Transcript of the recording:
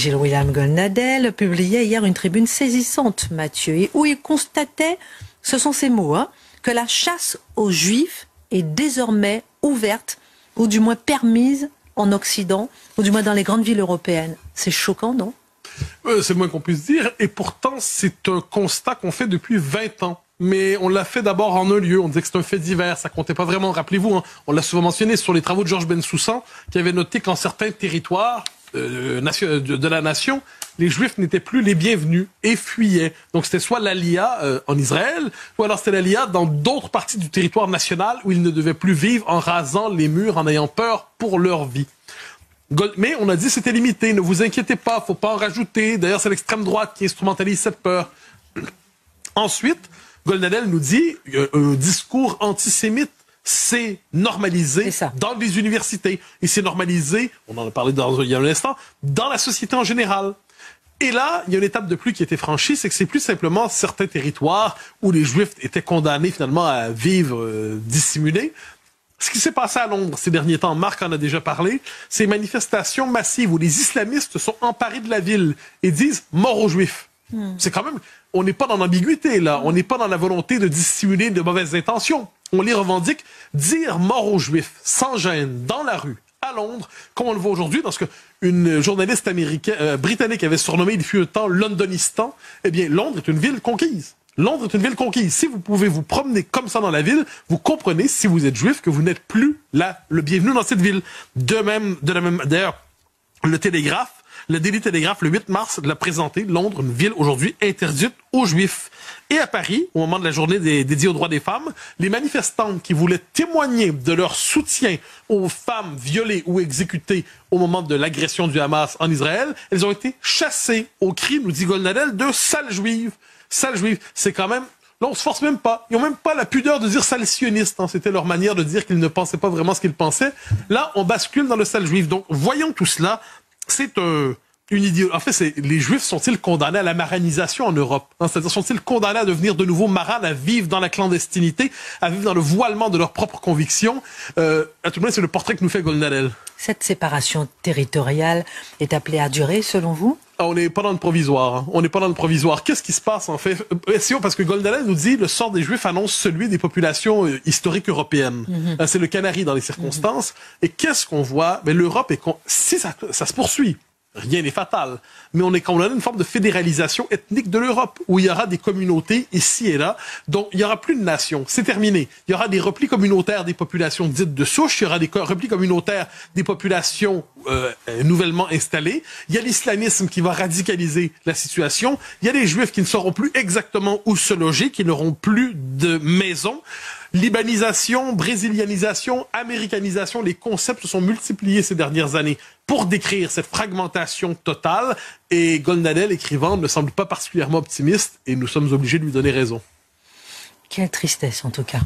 Gilles William Goldnadel publiait hier une tribune saisissante, Mathieu, et où il constatait, ce sont ses mots, que la chasse aux Juifs est désormais ouverte, ou du moins permise en Occident, ou du moins dans les grandes villes européennes. C'est choquant, non ? C'est le moins qu'on puisse dire, et pourtant c'est un constat qu'on fait depuis 20 ans. Mais on l'a fait d'abord en un lieu, on disait que c'est un fait divers, ça comptait pas vraiment, rappelez-vous, on l'a souvent mentionné sur les travaux de Georges Bensoussan, qui avait noté qu'en certains territoires de la nation, les Juifs n'étaient plus les bienvenus et fuyaient. Donc c'était soit l'Alia en Israël, ou alors c'était l'Alia dans d'autres parties du territoire national où ils ne devaient plus vivre en rasant les murs, en ayant peur pour leur vie. Mais on a dit c'était limité, ne vous inquiétez pas, faut pas en rajouter. D'ailleurs, c'est l'extrême droite qui instrumentalise cette peur. Ensuite, Goldnadel nous dit un discours antisémite s'est normalisé dans les universités. Et c'est normalisé, on en a parlé il y a un instant, dans la société en général. Et là, il y a une étape de plus qui a été franchie, c'est que c'est plus simplement certains territoires où les Juifs étaient condamnés finalement à vivre dissimulés. Ce qui s'est passé à Londres ces derniers temps, Marc en a déjà parlé, c'est une manifestation massive où les islamistes sont emparés de la ville et disent « mort aux Juifs ». C'est quand même, on n'est pas dans l'ambiguïté là, on n'est pas dans la volonté de dissimuler de mauvaises intentions. On les revendique, dire mort aux Juifs sans gêne dans la rue à Londres, comme on le voit aujourd'hui, parce qu'une journaliste britannique avait surnommé il fut un temps Londonistan. Eh bien, Londres est une ville conquise. Londres est une ville conquise. Si vous pouvez vous promener comme ça dans la ville, vous comprenez, si vous êtes juif, que vous n'êtes plus le bienvenu dans cette ville. D'ailleurs, le Télégraphe, le Daily Telegraph, le 8 mars, l'a présenté, Londres, une ville aujourd'hui interdite aux Juifs. Et à Paris, au moment de la journée dédiée aux droits des femmes, les manifestantes qui voulaient témoigner de leur soutien aux femmes violées ou exécutées au moment de l'agression du Hamas en Israël, elles ont été chassées au cri, nous dit Goldnadel, de sales juives. Sales juives, c'est quand même... Là, on se force même pas. Ils ont même pas la pudeur de dire sales sionistes. C'était leur manière de dire qu'ils ne pensaient pas vraiment ce qu'ils pensaient. Là, on bascule dans le sale juif. Donc, voyons tout cela. C'est une idéologie. En fait, les Juifs sont-ils condamnés à la maranisation en Europe? C'est-à-dire, sont-ils condamnés à devenir de nouveau maranes, à vivre dans la clandestinité, à vivre dans le voilement de leurs propres convictions? À tout le monde, c'est le portrait que nous fait Goldnadel. Cette séparation territoriale est appelée à durer, selon vous? On n'est pas dans le provisoire. On n'est pas dans le provisoire. Qu'est-ce qui se passe, en fait? Parce que Goldnadel nous dit le sort des Juifs annonce celui des populations historiques européennes. C'est le canari dans les circonstances. Et qu'est-ce qu'on voit? L'Europe si ça se poursuit, rien n'est fatal. Mais on est condamné à une forme de fédéralisation ethnique de l'Europe, où il y aura des communautés ici et là. Donc, il n'y aura plus de nation. C'est terminé. Il y aura des replis communautaires des populations dites de souche. Il y aura des replis communautaires des populations nouvellement installées. Il y a l'islamisme qui va radicaliser la situation. Il y a les Juifs qui ne sauront plus exactement où se loger, qui n'auront plus de maison. Libanisation, brésilianisation, américanisation, les concepts se sont multipliés ces dernières années pour décrire cette fragmentation totale. Et Goldnadel, écrivant, ne semble pas particulièrement optimiste et nous sommes obligés de lui donner raison. Quelle tristesse en tout cas.